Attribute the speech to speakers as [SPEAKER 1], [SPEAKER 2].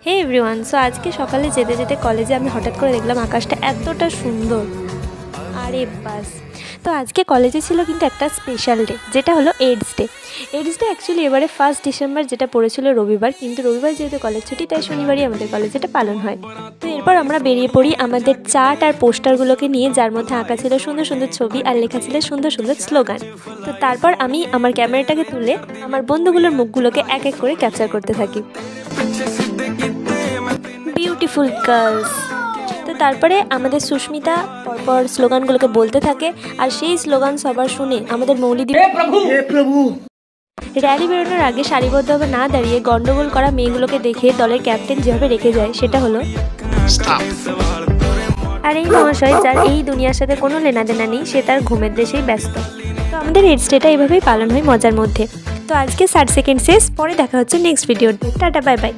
[SPEAKER 1] হে everyone, so আজকে সকালে যেতে যেতে কলেজে আমি হঠাৎ করে দেখলাম আকাশটা এতটা সুন্দর। আরে বাস, তো আজকে কলেজে ছিল কিন্তু একটা স্পেশাল ডে, যেটা হলো AIDS day. AIDS day actually এবারে 1 ডিসেম্বর, যেটা পড়েছিল রবিবার, কিন্তু রবিবার যেহেতু কলেজ ছুটি তাই শনিবারই আমাদের কলেজে এটা পালন হয়। তো এরপর আমরা বেরিয়ে পড়ি আমাদের চার্ট আর পোস্টারগুলোকে নিয়ে, যার মধ্যে আঁকা ছিল সুন্দর সুন্দর ছবি আর লেখা ছিল সুন্দর সুন্দর স্লোগান। তো তারপর আমি আমার ক্যামেরাটাকে তুলে আমার বন্ধুগুলোর মুখগুলোকে এক এক করে ক্যাপচার করতে থাকি। Beautiful girls. তো তারপরে আমাদের সুস্মিতা পরপর স্লোগানগুলোকে বলতে থাকে, আর সেই স্লোগান সবার শুনে আমাদের মৌলিদি র্যালি বেরোনোর আগে সারিবদ্ধভাবে না দাঁড়িয়ে গন্ডগোল করা মেয়েগুলোকে দেখে দলের ক্যাপ্টেন যেভাবে রেখে যায় সেটা হলো আর এই মহাশয়, যার এই দুনিয়ার সাথে কোনো লেনাদেনা নেই, সে তার ঘুমের দেশেই ব্যস্ত। তো আমাদের এইডস ডেটা এভাবেই পালন হয় মজার মধ্যে। তো আজকে 60 সেকেন্ড শেষ, পরে দেখা হচ্ছে next video. Tata, bye bye.